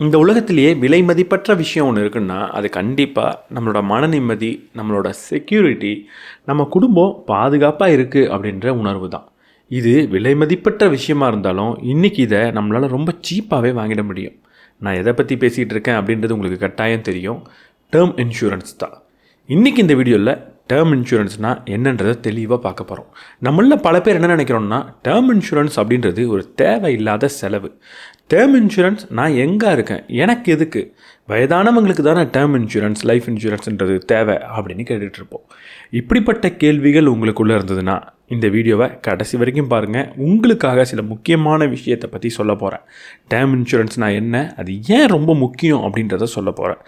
இந்த உலகத்திலேயே விலை மதிப்பற்ற விஷயம் ஒன்று இருக்குன்னா, அது கண்டிப்பாக நம்மளோட மன நிம்மதி, நம்மளோட செக்யூரிட்டி, நம்ம குடும்பம் பாதுகாப்பாக இருக்குது அப்படின்ற உணர்வு தான். இது விலை மதிப்பற்ற விஷயமா இருந்தாலும், இன்றைக்கி இதை நம்மளால் ரொம்ப சீப்பாகவே வாங்கிட முடியும். நான் எதை பற்றி பேசிகிட்டு இருக்கேன் அப்படின்றது உங்களுக்கு கட்டாயம் தெரியும். டேர்ம் இன்சூரன்ஸ் தான். இன்றைக்கி இந்த வீடியோவில் டேர்ம் இன்சூரன்ஸ்னால் என்னன்றதை தெளிவாக பார்க்க போகிறோம். நம்மளில் பல பேர் என்ன நினைக்கிறோம்னா, டேர்ம் இன்சூரன்ஸ் அப்படின்றது ஒரு தேவையில்லாத செலவு. டேர்ம் இன்சூரன்ஸ் நான் எங்கே இருக்கேன், எனக்கு எதுக்கு, வயதானவங்களுக்கு தானே டேர்ம் இன்சூரன்ஸ், லைஃப் இன்சூரன்ஸ்ன்றது தேவை அப்படின்னு கேட்டுட்ருப்போம். இப்படிப்பட்ட கேள்விகள் உங்களுக்குள்ளே இருந்ததுன்னா இந்த வீடியோவை கடைசி வரைக்கும் பாருங்கள். உங்களுக்காக சில முக்கியமான விஷயத்தை பற்றி சொல்ல போகிறேன். டேர்ம் இன்சூரன்ஸ்னால் என்ன, அது ஏன் ரொம்ப முக்கியம் அப்படின்றத சொல்ல போகிறேன்.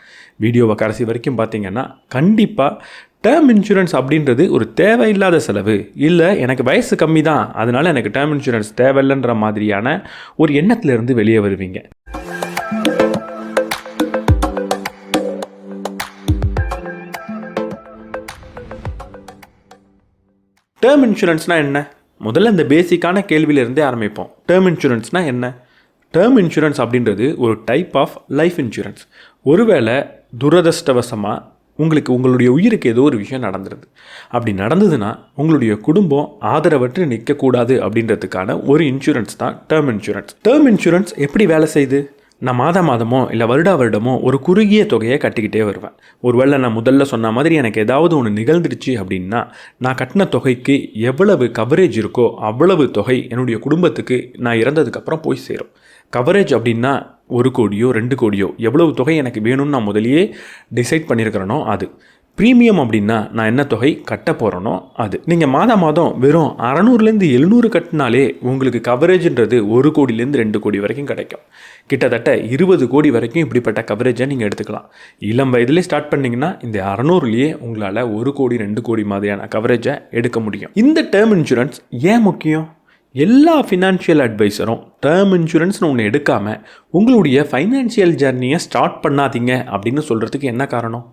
வீடியோவை கடைசி வரைக்கும் பார்த்தீங்கன்னா கண்டிப்பாக டேர்ம் இன்சூரன்ஸ் அப்படின்றது ஒரு தேவையில்லாத செலவு, இல்லை எனக்கு வயசு கம்மி தான் அதனால் எனக்கு டேர்ம் இன்சூரன்ஸ் தேவையில்லைன்ற மாதிரியான ஒரு எண்ணத்திலிருந்து வெளியே வருவீங்க. டேர்ம் இன்சூரன்ஸ்னால் என்ன? முதல்ல இந்த பேசிக்கான கேள்வியிலிருந்தே ஆரம்பிப்போம். டேர்ம் இன்சூரன்ஸ்னால் என்ன? டேர்ம் இன்சூரன்ஸ் அப்படின்றது ஒரு டைப் ஆஃப் லைஃப் இன்சூரன்ஸ். ஒருவேளை துரதிர்ஷ்டவசமாக உங்களுக்கு உங்களுடைய உயிருக்கு ஏதோ ஒரு விஷயம் நடந்துருது. அப்படி நடந்ததுன்னா உங்களுடைய குடும்பம் ஆதரவற்று நிற்கக்கூடாது அப்படின்றதுக்கான ஒரு இன்சூரன்ஸ் தான் டேர்ம் இன்சூரன்ஸ். டேர்ம் இன்சூரன்ஸ் எப்படி வேலை செய்யுது? நான் மாதமோ இல்லை வருடமோ ஒரு குறுகிய தொகையை கட்டிக்கிட்டே வருவேன். ஒருவேளை நான் முதல்ல சொன்ன மாதிரி எனக்கு ஏதாவது ஒன்று நிகழ்ந்துடுச்சு அப்படின்னா, நான் கட்டின தொகைக்கு எவ்வளவு கவரேஜ் இருக்கோ அவ்வளவு தொகை என்னுடைய குடும்பத்துக்கு நான் இறந்ததுக்கப்புறம் போய் சேரும். கவரேஜ் அப்படின்னா 1 கோடியோ 2 கோடியோ எவ்வளவு தொகை எனக்கு வேணும்னு நான் முதலியே டிசைட் பண்ணியிருக்கிறேனோ அது. ப்ரீமியம் அப்படின்னா நான் என்ன தொகை கட்ட போகிறேனோ அது. நீங்கள் மாதம் வெறும் 600லேருந்து 700 கட்டினாலே உங்களுக்கு கவரேஜ்ன்றது 1 கோடியிலேருந்து 2 கோடி வரைக்கும் கிடைக்கும். கிட்டத்தட்ட 20 கோடி வரைக்கும் இப்படிப்பட்ட கவரேஜை நீங்கள் எடுத்துக்கலாம். இளம் வயதிலே ஸ்டார்ட் பண்ணிங்கன்னா இந்த 600லேயே உங்களால் 1 கோடி 2 கோடி மாதிரியான கவரேஜை எடுக்க முடியும். இந்த டேர்ம் இன்சூரன்ஸ் ஏன் முக்கியம்? எல்லா ஃபினான்ஷியல் அட்வைஸரும் டேர்ம் இன்சூரன்ஸ்னு ஒன்று எடுக்காமல் உங்களுடைய ஃபைனான்ஷியல் ஜர்னியை ஸ்டார்ட் பண்ணாதீங்க அப்படின்னு சொல்கிறதுக்கு என்ன காரணம்?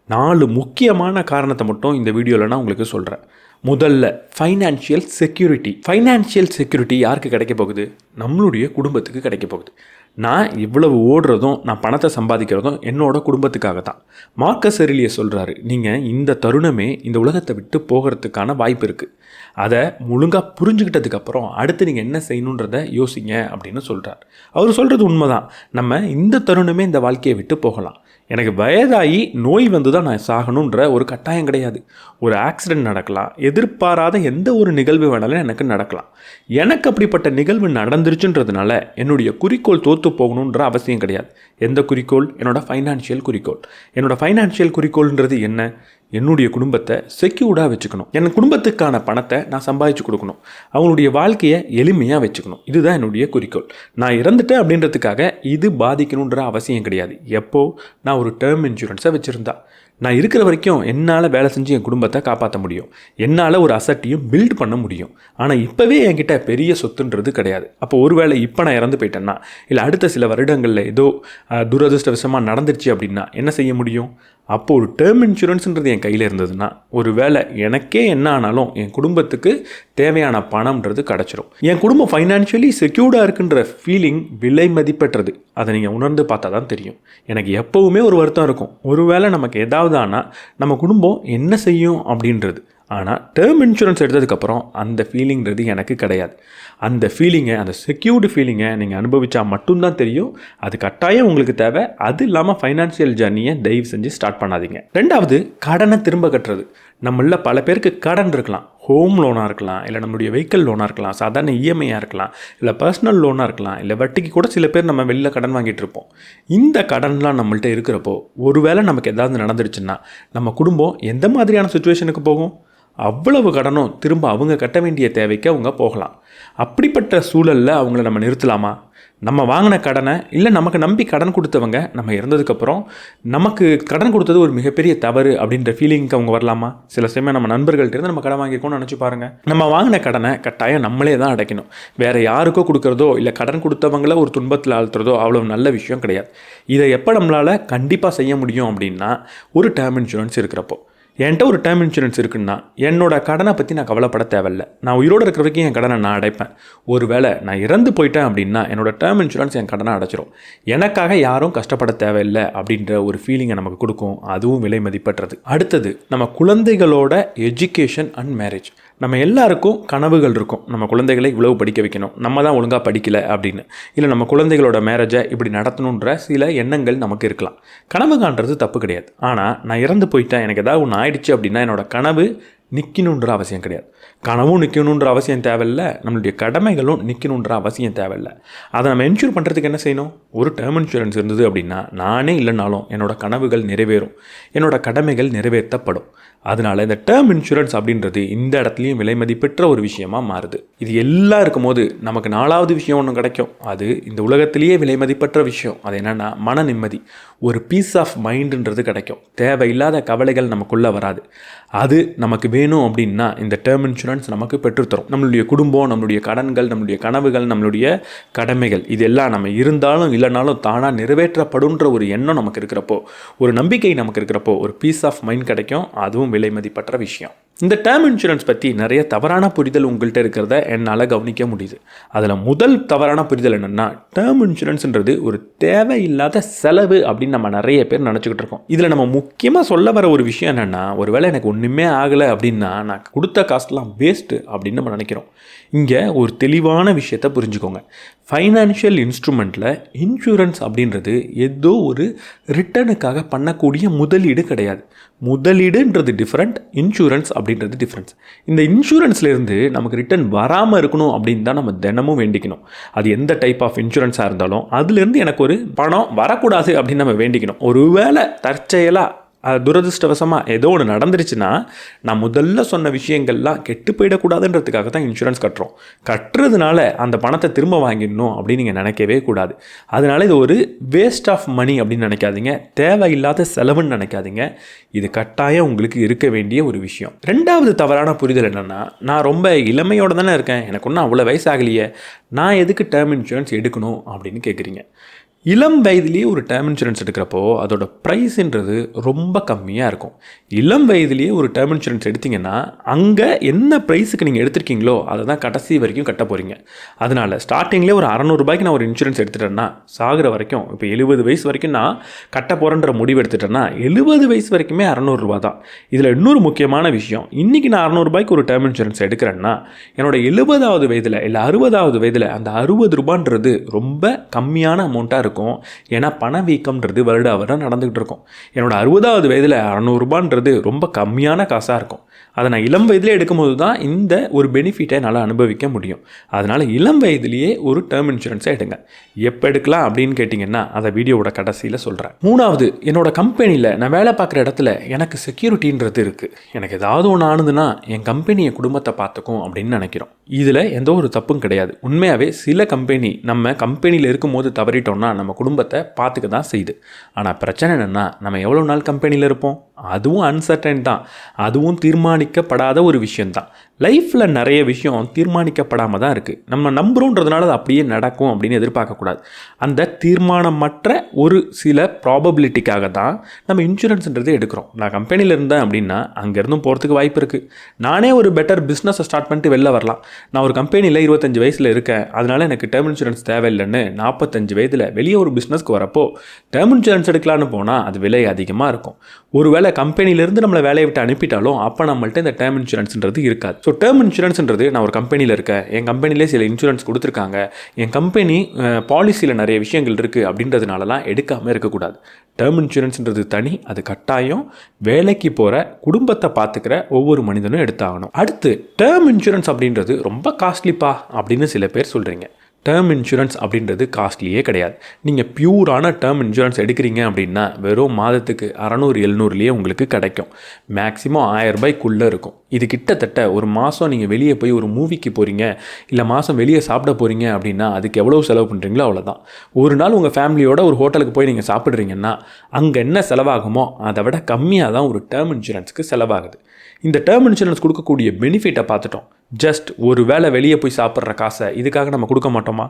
4 முக்கியமான காரணத்தை மட்டும் இந்த வீடியோவில் நான் உங்களுக்கு சொல்கிறேன். முதல்ல ஃபைனான்ஷியல் செக்யூரிட்டி. ஃபைனான்ஷியல் செக்யூரிட்டி யாருக்கு கிடைக்க போகுது? நம்மளுடைய குடும்பத்துக்கு கிடைக்க போகுது. நான் இவ்வளவு ஓடுறதும், நான் பணத்தை சம்பாதிக்கிறதும் என்னோட குடும்பத்துக்காக தான். மார்க்கஸ் எரிலியஸ் சொல்கிறாரு, நீங்கள் இந்த தருணமே இந்த உலகத்தை விட்டு போகிறதுக்கான வாய்ப்பு இருக்குது. அதை ஒழுங்காக புரிஞ்சுக்கிட்டதுக்கப்புறம் அடுத்து நீங்கள் என்ன செய்யணுன்றதை யோசிங்க அப்படின்னு சொல்கிறார். அவர் சொல்கிறது உண்மைதான். நம்ம இந்த தருணமே இந்த வாழ்க்கையை விட்டு போகலாம். எனக்கு வயதாகி நோய் வந்து தான் நான் சாகணுன்ற ஒரு கட்டாயம் கிடையாது. ஒரு ஆக்சிடெண்ட் நடக்கலாம், எதிர்பாராத எந்த ஒரு நிகழ்வு வேணாலும் எனக்கு நடக்கலாம். எனக்கு அப்படிப்பட்ட நிகழ்வு நடந்துருச்சுன்றதுனால என்னுடைய குறிக்கோள் தோற்று போகணுன்ற அவசியம் கிடையாது. எந்த குறிக்கோள்? என்னோடய ஃபைனான்ஷியல் குறிக்கோள். என்னோடய ஃபைனான்ஷியல் குறிக்கோள்ன்றது என்ன? என்னுடைய குடும்பத்தை செக்யூர்டாக வச்சுக்கணும். என் குடும்பத்துக்கான பணத்தை நான் சம்பாதிச்சு கொடுக்கணும். அவங்களுடைய வாழ்க்கையை எளிமையாக வச்சுக்கணும். இதுதான் என்னுடைய குறிக்கோள். நான் இறந்துட்டேன் அப்படின்றதுக்காக இது பாதிக்கணுன்ற அவசியம் கிடையாது. எப்போது நான் ஒரு டேர்ம் இன்சூரன்ஸை வச்சுருந்தா நான் இருக்கிற வரைக்கும் என்னால் வேலை செஞ்சு என் குடும்பத்தை காப்பாற்ற முடியும். என்னால் ஒரு அசட்டையும் பில்ட் பண்ண முடியும். ஆனால் இப்போவே என்கிட்ட பெரிய சொத்துன்றது கிடையாது. அப்போ ஒருவேளை இப்போ நான் இறந்து போயிட்டேன்னா, இல்லை அடுத்த சில வருடங்களில் ஏதோ துரதிர்ஷ்டவசமாக நடந்துருச்சு அப்படின்னா என்ன செய்ய முடியும்? அப்போது ஒரு டேர்ம் இன்சூரன்ஸ்ன்றது என் கையில் இருந்ததுன்னா, ஒரு வேளை எனக்கே என்ன ஆனாலும் என் குடும்பத்துக்கு தேவையான பணம்ன்றது கிடச்சிரும். என் குடும்பம் ஃபைனான்ஷியலி செக்யூர்டாக இருக்குன்ற ஃபீலிங் விலை மதிப்பற்றது. அதை நீங்கள் உணர்ந்து பார்த்தா தான் தெரியும். எனக்கு எப்போவுமே ஒரு வருத்தம் இருக்கும், ஒரு வேளை நமக்கு ஏதாவது ஆனால் நம்ம குடும்பம் என்ன செய்யும் அப்படின்றது. ஆனால் டேர்ம் இன்சூரன்ஸ் எடுத்ததுக்கப்புறம் அந்த ஃபீலிங்கிறது எனக்கு கிடையாது. அந்த ஃபீலிங்கை, அந்த செக்யூர்டு ஃபீலிங்கை நீங்கள் அனுபவித்தா மட்டும்தான் தெரியும். அது கட்டாயம் உங்களுக்கு தேவை. அது இல்லாமல் ஃபைனான்ஷியல் ஜர்னியை தயவு செஞ்சு ஸ்டார்ட் பண்ணாதீங்க. 2வது, கடனை திரும்ப கட்டுறது. நம்மள பல பேருக்கு கடன் இருக்கலாம். ஹோம் லோனாக இருக்கலாம், இல்லை நம்மளுடைய வெஹிக்கிள் லோனாக இருக்கலாம், சாதாரண இஎம்ஐயாக இருக்கலாம், இல்லை பர்சனல் லோனாக இருக்கலாம், இல்லை வட்டிக்கு கூட சில பேர் நம்ம வெளியில் கடன் வாங்கிட்டு இருப்போம். இந்த கடன்லாம் நம்மள்ட்ட இருக்கிறப்போ ஒருவேளை நமக்கு ஏதாவது நடந்துருச்சுன்னா நம்ம குடும்பம் எந்த மாதிரியான சுச்சுவேஷனுக்கு போகும்? அவ்வளவு கடனும் திரும்ப அவங்க கட்ட வேண்டிய தேவைக்கு அவங்க போகலாம். அப்படிப்பட்ட சூழலில் அவங்கள நம்ம நிறுத்தலாமா? நம்ம வாங்கின கடனை, இல்லை நமக்கு நம்பி கடன் கொடுத்தவங்க நம்ம இறந்ததுக்கப்புறம் நமக்கு கடன் கொடுத்தது ஒரு மிகப்பெரிய தவறு அப்படின்ற ஃபீலிங்க்கு அவங்க வரலாமா? சில சமயம் நம்ம நண்பர்கள்ட்டேருந்து நம்ம கடன் வாங்கிக்கோன்னு நினச்சி பாருங்கள். நம்ம வாங்கின கடனை கட்டாயம் நம்மளே தான் அடைக்கணும். வேறு யாருக்கோ கொடுக்குறதோ இல்லை கடன் கொடுத்தவங்கள ஒரு துன்பத்தில் ஆழ்த்துறதோ அவ்வளோ நல்ல விஷயம் கிடையாது. இதை எப்போ நம்மளால் கண்டிப்பாக செய்ய முடியும் அப்படின்னா, ஒரு டேர்ம் இன்சூரன்ஸ் இருக்கிறப்போ. என்கிட்ட ஒரு டேர்ம் இன்சூரன்ஸ் இருக்குன்னா என்னோட கடனை பற்றி நான் கவலைப்பட தேவையில்லை. நான் உயிரோடு இருக்கிற வரைக்கும் என் கடனை நான் அடைப்பேன். ஒருவேளை நான் இறந்து போயிட்டேன் அப்படின்னா என்னோட டேர்ம் இன்சூரன்ஸ் என் கடனை அடைச்சிரும். எனக்காக யாரும் கஷ்டப்பட தேவையில்லை அப்படின்ற ஒரு ஃபீலிங்கை நமக்கு கொடுக்கும். அதுவும் விலை மதிப்பற்றது. அடுத்தது, நம்ம குழந்தைகளோட எஜுகேஷன் அண்ட் மேரேஜ். நம்ம எல்லாருக்கும் கனவுகள் இருக்கும். நம்ம குழந்தைகளை இவ்வளவு படிக்க வைக்கணும், நம்ம தான் ஒழுங்காக படிக்கலை அப்படின்னு. இல்லை நம்ம குழந்தைகளோட மேரேஜை இப்படி நடத்தணுன்ற சில எண்ணங்கள் நமக்கு இருக்கலாம். கனவு காண்றது தப்பு கிடையாது. ஆனால் நான் இறந்து போயிட்டேன், எனக்கு ஏதாவது ஒன்று ஆயிடுச்சு அப்படின்னா என்னோட கனவு நிற்கணுன்ற அவசியம் கிடையாது. கனவும் நிற்கணுன்ற அவசியம் தேவையில்லை, நம்மளுடைய கடமைகளும் நிற்கணுன்ற அவசியம் தேவையில்லை. அதை நம்ம என்ஷூர் பண்ணுறதுக்கு என்ன செய்யணும்? ஒரு டேர்ம் இன்சூரன்ஸ் இருந்தது அப்படின்னா நானே இல்லைனாலும் என்னோட கனவுகள் நிறைவேறும், என்னோட கடமைகள் நிறைவேற்றப்படும். அதனால் இந்த டேர்ம் இன்சூரன்ஸ் அப்படின்றது இந்த இடத்துலையும் விலை மதிப்பெற்ற ஒரு விஷயமாக மாறுது. இது எல்லாம் இருக்கும்போது நமக்கு 4வது விஷயம் ஒன்று கிடைக்கும். அது இந்த உலகத்திலேயே விலை மதிப்பற்ற விஷயம். அது என்னென்னா மன நிம்மதி, ஒரு பீஸ் ஆஃப் மைண்டுன்றது கிடைக்கும். தேவையில்லாத கவலைகள் நமக்குள்ளே வராது. அது நமக்கு வேணும் அப்படின்னா இந்த டேர்ம் இன்சூரன்ஸ் நமக்கு பெற்றுத்தரும். நம்மளுடைய குடும்பம், நம்மளுடைய கடன்கள், நம்மளுடைய கனவுகள், நம்மளுடைய கடமைகள் இதெல்லாம் நம்ம இருந்தாலும் இல்லைனாலும் தானாக நிறைவேற்றப்படுன்ற ஒரு எண்ணம் நமக்கு இருக்கிறப்போ, ஒரு நம்பிக்கை நமக்கு இருக்கிறப்போ ஒரு பீஸ் ஆஃப் மைண்ட் கிடைக்கும். அதுவும் விலை மதிப்பற்ற விஷயம். இந்த டேர்ம் இன்சூரன்ஸ் பற்றி நிறைய தவறான புரிதல் உங்கள்கிட்ட இருக்கிறத என்னால் கவனிக்க முடியுது. அதில் முதல் தவறான புரிதல் என்னென்னா, டேர்ம் இன்சூரன்ஸ்ன்றது ஒரு தேவையில்லாத செலவு அப்படின்னு நம்ம நிறைய பேர் நினச்சிக்கிட்டு இருக்கோம். இதில் நம்ம முக்கியமாக சொல்ல வர ஒரு விஷயம் என்னென்னா, ஒருவேளை எனக்கு ஒன்றுமே ஆகலை அப்படின்னா நான் கொடுத்த காஸ்ட்லாம் வேஸ்ட்டு அப்படின்னு நம்ம நினைக்கிறோம். இங்கே ஒரு தெளிவான விஷயத்தை புரிஞ்சுக்கோங்க. ஃபைனான்ஷியல் இன்ஸ்ட்ருமெண்ட்டில் இன்சூரன்ஸ் அப்படின்றது ஏதோ ஒரு ரிட்டர்னுக்காக பண்ணக்கூடிய முதலீடு கிடையாது. முதலீடுன்றது டிஃப்ரெண்ட், இன்சூரன்ஸ் அப்படின்றது டிஃப்ரென்ஸ். இந்த இன்சூரன்ஸ்லேருந்து நமக்கு ரிட்டர்ன் வராமல் இருக்கணும் அப்படின்னு தான் நம்ம தினமும் வேண்டிக்கணும். அது எந்த டைப் ஆஃப் இன்சூரன்ஸாக இருந்தாலும் அதுலேருந்து எனக்கு ஒரு பணம் வரக்கூடாது அப்படின்னு நம்ம வேண்டிக்கணும். ஒருவேளை தற்செயலாக துரதிருஷ்டவசமாக ஏதோ ஒன்று நடந்துருச்சுன்னா நான் முதல்ல சொன்ன விஷயங்கள்லாம் கெட்டு போயிடக்கூடாதுன்றதுக்காக தான் இன்சூரன்ஸ் கட்டுறோம். கட்டுறதுனால அந்த பணத்தை திரும்ப வாங்கிடணும் அப்படின்னு நீங்கள் நினைக்கவே கூடாது. அதனால இது ஒரு வேஸ்ட் ஆஃப் மணி அப்படின்னு நினைக்காதீங்க, தேவையில்லாத செலவுன்னு நினைக்காதீங்க. இது கட்டாயம் உங்களுக்கு இருக்க வேண்டிய ஒரு விஷயம். 2வது தவறான புரிதல் என்னென்னா, நான் ரொம்ப இளமையோடு தானே இருக்கேன், எனக்கு ஒன்றும் அவ்வளோ வயசாகலையே, நான் எதுக்கு டேர்ம் இன்சூரன்ஸ் எடுக்கணும் அப்படின்னு கேட்குறீங்க. இளம் வயதிலேயே ஒரு டேர்ம் இன்சூரன்ஸ் எடுக்கிறப்போ அதோட ப்ரைஸுன்றது ரொம்ப கம்மியாக இருக்கும். இளம் வயதிலேயே ஒரு டேர்ம் இன்சூரன்ஸ் எடுத்திங்கன்னா அங்கே என்ன ப்ரைஸுக்கு நீங்கள் எடுத்திருக்கீங்களோ அதை தான் கடைசி வரைக்கும் கட்ட போகிறீங்க. அதனால் ஸ்டார்டிங்லேயே ஒரு 600 ரூபாய்க்கு நான் ஒரு இன்சூரன்ஸ் எடுத்துட்டேன்னா சாகிற வரைக்கும், இப்போ 70 வயசு வரைக்கும் நான் கட்ட போகிறேன்ற முடிவு எடுத்துட்டேன்னா 70 வயசு வரைக்குமே 600 ரூபா தான். இதில் இன்னொரு முக்கியமான விஷயம், இன்றைக்கி நான் 600 ரூபாய்க்கு ஒரு டேர்ம் இன்சூரன்ஸ் எடுக்கிறேன்னா என்னோட 70வது வயதில் இல்லை 60வது வயதில் அந்த 60 ரூபான்றது ரொம்ப கம்மியான அமௌண்ட்டாக இருக்கும். ஏன்னா பணவீக்கம்ன்றது வருட வருடம் நடந்துகிட்டு இருக்கும். என்னோட 60வது வயதில் 600 ரூபான்றது ரொம்ப கம்மியான காசாக இருக்கும். அதை நான் இளம் வயதிலே எடுக்கும்போது தான் இந்த ஒரு பெனிஃபிட்டை என்னால் அனுபவிக்க முடியும். அதனால் இளம் வயதிலேயே ஒரு டேர்ம் இன்சூரன்ஸை எடுங்க. எப்போ எடுக்கலாம் அப்படின்னு கேட்டிங்கன்னா அதை வீடியோவோட கடைசியில் சொல்கிறேன். 3வது, என்னோட கம்பெனியில் நான் வேலை பார்க்குற இடத்துல எனக்கு செக்யூரிட்டின்றது இருக்குது. எனக்கு ஏதாவது ஒன்று ஆனதுன்னா என் கம்பெனி என் குடும்பத்தை பார்த்துக்கும் அப்படின்னு நினைக்கிறோம். இதில் எந்த ஒரு தப்பும் கிடையாது. உண்மையாகவே சில கம்பெனி நம்ம கம்பெனியில் இருக்கும்போது தவறிட்டோம்னா நம்ம குடும்பத்தை பார்த்துக்க தான் செய்யுது. ஆனால் பிரச்சனை என்னென்னா, நம்ம எவ்வளோ நாள் கம்பெனியில் இருப்போம்? அதுவும் அன்சர்டன் தான், அதுவும் தீர்மானிக்கப்படாத ஒரு விஷயந்தான். லைஃப்பில் நிறைய விஷயம் தீர்மானிக்கப்படாமல் தான் இருக்குது. நம்ம நம்புகிறோன்றதுனால அது அப்படியே நடக்கும் அப்படின்னு எதிர்பார்க்கக்கூடாது. அந்த தீர்மானமற்ற ஒரு சில ப்ராபபிலிட்டிக்காக தான் நம்ம இன்சூரன்ஸ்ன்றதே எடுக்கிறோம். நான் கம்பெனியில் இருந்தேன் அப்படின்னா அங்கேருந்தும் போகிறதுக்கு வாய்ப்பு இருக்குது. நானே ஒரு பெட்டர் பிஸ்னஸை ஸ்டார்ட் பண்ணிட்டு வெளில வரலாம். நான் ஒரு கம்பெனியில் 25 வயசில் இருக்கேன், அதனால் எனக்கு டேர்ம் இன்சூரன்ஸ் தேவையில்லைன்னு 45 வயதில் வெளியே ஒரு பிஸ்னஸ்க்கு வரப்போ டேர்ம் இன்சூரன்ஸ் எடுக்கலான்னு போனால் அது விலை அதிகமாக இருக்கும். ஒருவேளை கம்பெனிலேருந்து நம்மளை வேலையை விட்டு அனுப்பிட்டாலும் அப்போ நம்மள்ட்ட இந்த டேர்ம் இன்சூரன்ஸ்ன்றது இருக்காது. ஸோ டேர்ம் இன்சூரன்ஸ்ன்றது, நான் ஒரு கம்பெனியில் இருக்கேன், என் கம்பெனிலே சில இன்சூரன்ஸ் கொடுத்துருக்காங்க, என் கம்பெனி பாலிசியில் நிறைய விஷயங்கள் இருக்குது அப்படின்றதுனாலலாம் எடுக்காமல் இருக்கக்கூடாது. டேர்ம் இன்சூரன்ஸ்ன்றது தனி, அது கட்டாயம் வேலைக்கு போகிற குடும்பத்தை பார்த்துக்கிற ஒவ்வொரு மனிதனும் எடுத்தாகணும். அடுத்து, டேர்ம் இன்சூரன்ஸ் அப்படின்றது ரொம்ப காஸ்ட்லிப்பா அப்படின்னு சில பேர் சொல்கிறீங்க. டேர்ம் இன்சூரன்ஸ் அப்படின்றது காஸ்ட்லியே கிடையாது. நீங்கள் பியூரான டேர்ம் இன்சூரன்ஸ் எடுக்கிறீங்க அப்படின்னா வெறும் மாதத்துக்கு 600-700லேயே உங்களுக்கு கிடைக்கும். மேக்ஸிமம் 1000 ரூபாய்க்குள்ளே இருக்கும். இது கிட்டத்தட்ட ஒரு மாதம் நீங்கள் வெளியே போய் ஒரு மூவிக்கு போகிறீங்க, இல்லை மாதம் வெளியே சாப்பிட போகிறீங்க அப்படின்னா அதுக்கு எவ்வளோ செலவு பண்ணுறீங்களோ அவ்வளோதான். ஒரு நாள் உங்கள் ஃபேமிலியோட ஒரு ஹோட்டலுக்கு போய் நீங்கள் சாப்பிட்றீங்கன்னா அங்கே என்ன செலவாகுமோ அதை விட கம்மியாக தான் ஒரு டேர்ம் இன்சூரன்ஸுக்கு செலவாகுது. இந்த டேர்ம் இன்சூரன்ஸ் கொடுக்கக்கூடிய பெனிஃபிட்டை பார்த்துட்டோம். ஜஸ்ட் ஒரு வேளை வெளியே போய் சாப்பிட்ற காசை இதுக்காக நம்ம கொடுக்க மாட்டோமா?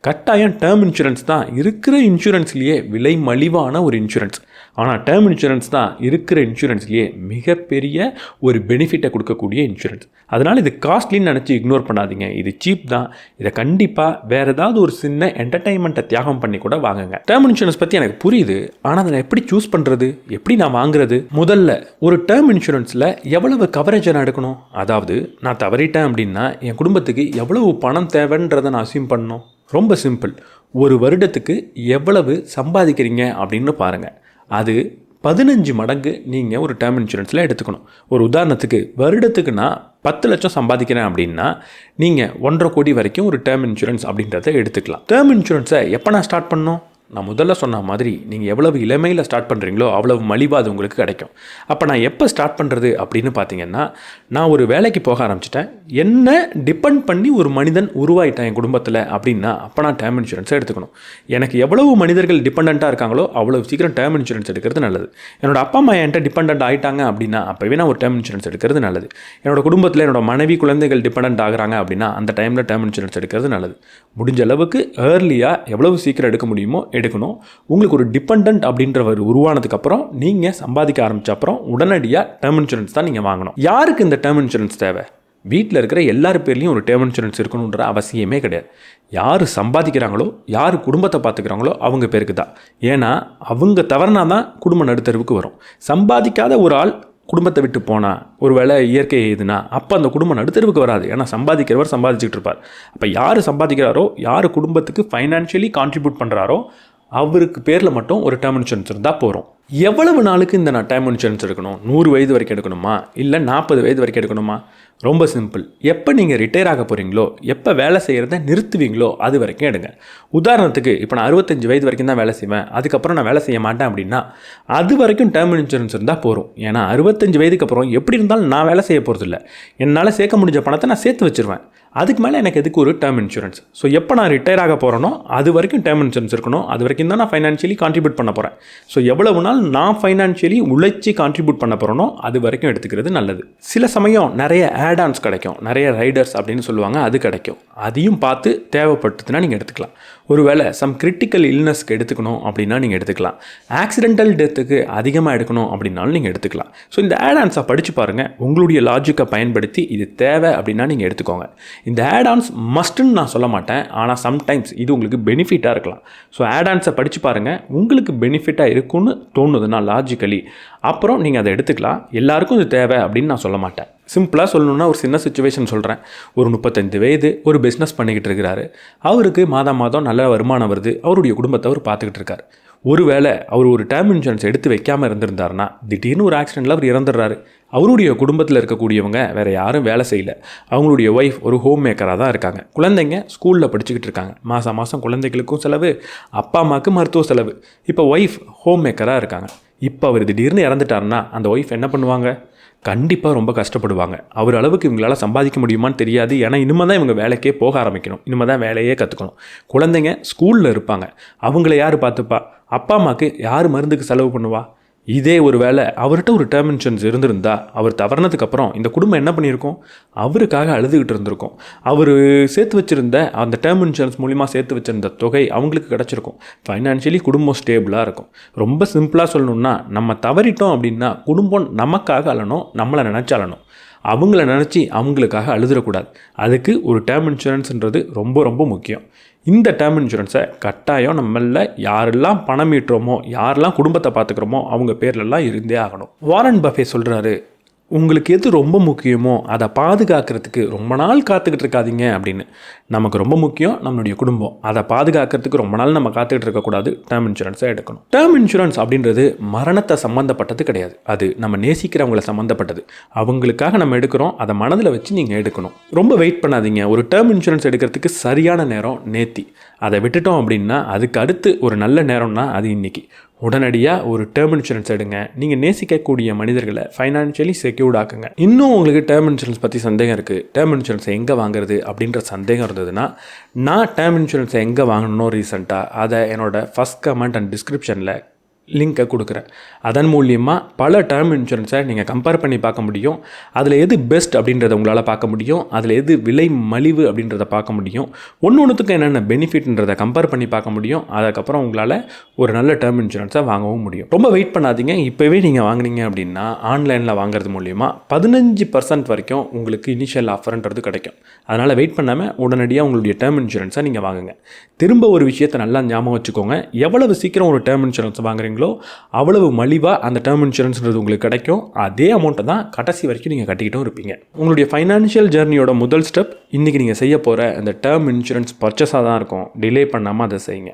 கட்டாயம் டேர்ம் இன்சூரன்ஸ் தான் இருக்கிற இன்சூரன்ஸ்லேயே விலை மலிவான ஒரு இன்சூரன்ஸ். ஆனால் டேர்ம் இன்சூரன்ஸ் தான் இருக்கிற இன்சூரன்ஸ்லேயே மிகப்பெரிய ஒரு பெனிஃபிட்டை கொடுக்கக்கூடிய இன்சூரன்ஸ். அதனால் இது காஸ்ட்லின்னு நினச்சி இக்னோர் பண்ணாதீங்க. இது சீப் தான். இதை கண்டிப்பாக வேறு ஏதாவது ஒரு சின்ன என்டர்டைன்மெண்ட்டை தியாகம் பண்ணி கூட வாங்குங்க. டேர்ம் இன்சூரன்ஸ் பற்றி எனக்கு புரியுது, ஆனால் அதை நான் எப்படி சூஸ் பண்ணுறது, எப்படி நான் வாங்குறது? முதல்ல ஒரு டேர்ம் இன்சூரன்ஸில் எவ்வளவு கவரேஜை நான் எடுக்கணும், அதாவது நான் தவறிட்டேன் அப்படின்னா என் குடும்பத்துக்கு எவ்வளவு பணம் தேவைன்றதை நான் அஸ்யூம் பண்ணணும். ரொம்ப சிம்பிள். ஒரு வருடத்துக்கு எவ்வளவு சம்பாதிக்கிறீங்க அப்படின்னு பாருங்கள். அது 15 மடங்கு நீங்கள் ஒரு டேர்ம் இன்சூரன்ஸில் எடுத்துக்கணும். ஒரு உதாரணத்துக்கு வருடத்துக்கு நான் 10 லட்சம் சம்பாதிக்கிறேன் அப்படின்னா நீங்கள் 1.5 கோடி வரைக்கும் ஒரு டேர்ம் இன்சூரன்ஸ் அப்படின்றத எடுத்துக்கலாம். டேர்ம் இன்சூரன்ஸை எப்போ நான் ஸ்டார்ட் பண்ணணும்? நான் முதல்ல சொன்ன மாதிரி நீங்கள் எவ்வளவு இளமையில் ஸ்டார்ட் பண்ணுறீங்களோ அவ்வளவு மலிவாக அது உங்களுக்கு கிடைக்கும். அப்போ நான் எப்போ ஸ்டார்ட் பண்ணுறது அப்படின்னு பார்த்தீங்கன்னா, நான் ஒரு வேலைக்கு போக ஆரம்பிச்சிட்டேன், என்ன டிபெண்ட் பண்ணி ஒரு மனிதன் உருவாயிட்டேன் என் குடும்பத்தில் அப்படின்னா அப்போ நான் டேர்ம் இன்சூரன்ஸை எடுத்துக்கணும். எனக்கு எவ்வளவு மனிதர்கள் டிபெண்ட்டாக இருக்காங்களோ அவ்வளவு சீக்கிரம் டேர்ம் இன்சூரன்ஸ் எடுக்கிறது நல்லது. என்னோட அப்பா அம்மா என்கிட்ட டிபெண்ட் ஆகிட்டாங்க அப்படின்னா அப்போவே நான் ஒரு டேர்ம் இன்சூரன்ஸ் எடுக்கிறது நல்லது. என்னோட குடும்பத்தில் என்னோட மனைவி குழந்தைகள் டிபெண்ட் ஆகுறாங்க அப்படின்னா அந்த டைமில் டேர்ம் இன்சூரன்ஸ் எடுக்கிறது நல்லது. முடிஞ்ச அளவுக்கு ஏர்லியாக எவ்வளவு சீக்கிரம் எடுக்க முடியுமோ எடுக்கணும். உங்களுக்கு ஒரு டிபெண்டன்ட் அப்படின்றவர் உருவானதுக்கப்புறம் நீங்கள் சம்பாதிக்க ஆரம்பித்த அப்புறம் உடனடியாக டேர்ம் இன்சூரன்ஸ் தான் நீங்கள் வாங்கணும். யாருக்கு இந்த டேர்ம் இன்சூரன்ஸ் தேவை? வீட்டில் இருக்கிற எல்லார் பேர்லேயும் ஒரு டேர்ம் இன்சூரன்ஸ் இருக்கணுன்ற அவசியமே கிடையாது. யார் சம்பாதிக்கிறாங்களோ, யார் குடும்பத்தை பார்த்துக்கிறாங்களோ அவங்க பேருக்கு தான். ஏன்னா அவங்க தவறுனா தான் குடும்ப நடுத்தருவுக்கு வரும். சம்பாதிக்காத ஒரு ஆள் குடும்பத்தை விட்டு போனால், ஒரு வேளை இயற்கை எதுனா அப்போ அந்த குடும்பம் நடுத்தருவுக்கு வராது. ஏன்னா சம்பாதிக்கிறவர் சம்பாதிச்சுட்டு இருப்பார். அப்போ யார் சம்பாதிக்கிறாரோ, யார் குடும்பத்துக்கு ஃபைனான்ஷியலி கான்ட்ரிபியூட் பண்ணுறாரோ அவருக்கு பேரில் மட்டும் ஒரு டேர்ம் இன்சூரன்ஸ் இருந்தால் போகிறோம். எவ்வளவு நாளுக்கு இந்த நான் டேர்ம் இன்சூரன்ஸ் எடுக்கணும்? 100 வயது வரைக்கும் எடுக்கணுமா, இல்லை 40 வயது வரைக்கும் எடுக்கணுமா? ரொம்ப சிம்பிள். எப்போ நீங்கள் ரிட்டையர் ஆக போகிறீங்களோ, எப்போ வேலை செய்கிறத நிறுத்துவீங்களோ அது வரைக்கும் எடுங்க. உதாரணத்துக்கு இப்போ நான் 65 வயது வரைக்கும் தான் வேலை செய்வேன், அதுக்கப்புறம் நான் வேலை செய்ய மாட்டேன் அப்படின்னா அது வரைக்கும் டேர்ம் இன்சூரன்ஸ் இருந்தால் போகிறோம். ஏன்னா 65 வயதுக்கு அப்புறம் எப்படி இருந்தாலும் நான் வேலை செய்ய போகிறது இல்லை. என்னால் சேர்க்க முடிஞ்ச பணத்தை நான் சேர்த்து வச்சுருவேன். அதுக்கு மேலே எனக்கு எதுக்கு ஒரு டேர்ம் இன்சூரன்ஸ்? ஸோ எப்போ நான் ரிட்டையர் ஆக போகிறேனோ அது வரைக்கும் டேர்ம் இன்சூரன்ஸ் இருக்கணும். அது வரைக்கும் தான் நான் ஃபைனான்ஷியலி கான்ட்ரிபியூட் பண்ண போகிறேன். ஸோ எவ்வளவு நாள் நான் ஃபைனான்ஷியலி உழைச்சி கான்ட்ரிபியூட் பண்ண போகிறேனோ அது வரைக்கும் எடுத்துக்கிறது நல்லது. சில சமயம் நிறைய ஆட்-ஆன்ஸ் கிடைக்கும், நிறைய ரைடர்ஸ் அப்படின்னு சொல்லுவாங்க, அது கிடைக்கும். அதையும் பார்த்து தேவைப்பட்டதுன்னா நீங்கள் எடுத்துக்கலாம். ஒருவேளை சம் கிரிட்டிக்கல் இல்னஸ்க்கு எடுத்துக்கணும் அப்படின்னா நீங்கள் எடுத்துக்கலாம். ஆக்சிடென்டல் டெத்துக்கு அதிகமாக எடுக்கணும் அப்படின்னாலும் நீங்கள் எடுத்துக்கலாம். ஸோ இந்த ஆட்-ஆன்ஸை படித்து பாருங்கள். உங்களுடைய லாஜிக்கை பயன்படுத்தி இது தேவை அப்படின்னா நீங்கள் எடுத்துக்கோங்க. இந்த ஆட்-ஆன்ஸ் மஸ்ட்டுன்னு நான் சொல்ல மாட்டேன், ஆனால் சம்டைம்ஸ் இது உங்களுக்கு பெனிஃபிட்டாக இருக்கலாம். ஸோ ஆட்-ஆன்ஸை படித்து பாருங்கள். உங்களுக்கு பெனிஃபிட்டாக இருக்குன்னு தோணுதுன்னா லாஜிக்கலி அப்புறம் நீங்கள் அதை எடுத்துக்கலாம். எல்லாருக்கும் இது தேவை அப்படின்னு நான் சொல்ல மாட்டேன். சிம்பிளாக சொல்லணுன்னா ஒரு சின்ன சுச்சுவேஷன் சொல்கிறேன். ஒரு 35 வயது ஒரு பிஸ்னஸ் பண்ணிக்கிட்டு இருக்கிறாரு. அவருக்கு மாதம் மாதம் நல்ல வருமானம் வருது. அவருடைய குடும்பத்தை அவர் பார்த்துக்கிட்டு இருக்கார். ஒருவேளை அவர் ஒரு டேர்ம் இன்சூரன்ஸ் எடுத்து வைக்காமல் இருந்திருந்தாருன்னா திடீர்னு ஒரு ஆக்சிடெண்ட்டில் அவர் இறந்துடுறாரு. அவருடைய குடும்பத்தில் இருக்கக்கூடியவங்க வேறு யாரும் வேலை செய்யலை. அவங்களுடைய ஒய்ஃப் ஒரு ஹோம் மேக்கராக தான் இருக்காங்க. குழந்தைங்க ஸ்கூலில் படிச்சுக்கிட்டு இருக்காங்க. மாதம் மாதம் குழந்தைகளுக்கும் செலவு, அப்பா அம்மாவுக்கு மருத்துவ செலவு. இப்போ ஒய்ஃப் ஹோம் மேக்கராக இருக்காங்க. இப்போ அவர் திடீர்னு இறந்துட்டாருன்னா அந்த ஒய்ஃப் என்ன பண்ணுவாங்க? கண்டிப்பாக ரொம்ப கஷ்டப்படுவாங்க. அவர் அளவுக்கு இவங்களால் சம்பாதிக்க முடியுமான்னு தெரியாது. ஏன்னா இனிமேல் தான் இவங்க வேலைக்கே போக ஆரம்பிக்கணும், இனிமேல் தான் வேலையே கற்றுக்கணும். குழந்தைங்க ஸ்கூலில் இருப்பாங்க. அவங்கள யார் பார்த்துப்பா? அப்பா அம்மாவுக்கு யார் மருந்துக்கு செலவு பண்ணுவா? இதே ஒரு வேளை அவர்கிட்ட ஒரு டேர்ம் இன்சூரன்ஸ் இருந்திருந்தா அவர் தவறினதுக்கப்புறம் இந்த குடும்பம் என்ன பண்ணியிருக்கோம்? அவருக்காக அழுதுகிட்டு இருந்திருக்கும். அவர் சேர்த்து வச்சுருந்த அந்த டேர்ம் இன்சூரன்ஸ் மூலிமா சேர்த்து வச்சுருந்த தொகை அவங்களுக்கு கிடச்சிருக்கும். ஃபைனான்ஷியலி குடும்பம் ஸ்டேபிளாக இருக்கும். ரொம்ப சிம்பிளாக சொல்லணுன்னா, நம்ம தவறிட்டோம் அப்படின்னா குடும்பம் நமக்காக அழணும், நம்மளை நினச்சி அழணும். அவங்கள நினச்சி அவங்களுக்காக அழுதுடக்கூடாது. அதுக்கு ஒரு டேர்ம் இன்சூரன்ஸ்ன்றது ரொம்ப ரொம்ப முக்கியம். இந்த டேர்ம் இன்சூரன்ஸை கட்டாயம் நம்மள யாரெல்லாம் பணம் ஈட்டுறோமோ, யாரெல்லாம் குடும்பத்தை பார்த்துக்கிறோமோ அவங்க பேர்லெல்லாம் இருந்தே ஆகணும். வாரன் பஃபே சொல்கிறாரு, உங்களுக்கு எது ரொம்ப முக்கியமோ அதை பாதுகாக்கிறதுக்கு ரொம்ப நாள் காத்துக்கிட்டு இருக்காதீங்க அப்படின்னு. நமக்கு ரொம்ப முக்கியம் நம்மளுடைய குடும்பம். அதை பாதுகாக்கிறதுக்கு ரொம்ப நாள் நம்ம காத்துக்கிட்டு இருக்கக்கூடாது. டேர்ம் இன்சூரன்ஸை எடுக்கணும். டேர்ம் இன்சூரன்ஸ் அப்படின்றது மரணத்தை சம்மந்தப்பட்டது கிடையாது. அது நம்ம நேசிக்கிறவங்களை சம்மந்தப்பட்டது. அவங்களுக்காக நம்ம எடுக்கிறோம். அதை மனதில் வச்சு நீங்கள் எடுக்கணும். ரொம்ப வெயிட் பண்ணாதீங்க. ஒரு டேர்ம் இன்சூரன்ஸ் எடுக்கிறதுக்கு சரியான நேரம் நேத்தி. அதை விட்டுட்டோம் அப்படின்னா அதுக்கு அடுத்து ஒரு நல்ல நேரம்னா அது இன்றைக்கி. உடனடியாக ஒரு டேர்ம் இன்சூரன்ஸ் எடுங்க. நீங்கள் நேசிக்கக்கூடிய மனிதர்களை ஃபைனான்ஷியலி செக்யூர்ட் ஆக்குங்க. இன்னும் உங்களுக்கு டேர்ம் இன்சூரன்ஸ் பற்றி சந்தேகம் இருக்குது, டேர்ம் இன்சூரன்ஸை எங்கே வாங்குறது அப்படின்ற சந்தேகம் இருந்ததுன்னா, நான் டேர்ம் இன்சூரன்ஸை எங்கே வாங்கணும் ரீசெண்டாக அதை என்னோடய ஃபஸ்ட் கமெண்ட் அண்ட் டிஸ்கிரிப்ஷனில் லிங்க்கை கொடுக்குறேன். அதன் மூலியமாக பல டேர்ம் இன்சூரன்ஸை நீங்கள் கம்பேர் பண்ணி பார்க்க முடியும். அதில் எது பெஸ்ட் அப்படின்றத உங்களால் பார்க்க முடியும். அதில் எது விலை மலிவு அப்படின்றத பார்க்க முடியும். ஒன்றுத்துக்கும் என்னென்ன பெனிஃபிட்ன்றதை கம்பேர் பண்ணி பார்க்க முடியும். அதுக்கப்புறம் உங்களால் ஒரு நல்ல டேர்ம் இன்சூரன்ஸை வாங்கவும் முடியும். ரொம்ப வெயிட் பண்ணாதீங்க. இப்போவே நீங்கள் வாங்கினீங்க அப்படின்னா ஆன்லைனில் வாங்குறது மூலிமா 15% வரைக்கும் உங்களுக்கு இனிஷியல் ஆஃபர்ன்றது கிடைக்கும். அதனால் வெயிட் பண்ணாமல் உடனடியாக உங்களுடைய டேர்ம் இன்சூரன்ஸை நீங்கள் வாங்குங்க. திரும்ப ஒரு விஷயத்தை நல்லா ஞாபகம் வச்சுக்கோங்க. எவ்வளவு சீக்கிரம் ஒரு டேர்ம் இன்சூரன்ஸ் வாங்குறீங்களோ அவ்வளவு மலிவாக அந்த டேர்ம் இன்சூரன்ஸ்ன்றது உங்களுக்கு கிடைக்கும். அதே அமௌண்ட்டை தான் கடைசி வரைக்கும் நீங்கள் கட்டிக்கிட்டும் இருப்பீங்க. உங்களுடைய ஃபைனான்ஷியல் ஜர்னியோட முதல் ஸ்டெப் இன்றைக்கி நீங்கள் செய்ய போகிற அந்த டேர்ம் இன்சூரன்ஸ் பர்ச்சேஸாக தான் இருக்கும். டிலே பண்ணாமல் அதை செய்யுங்க.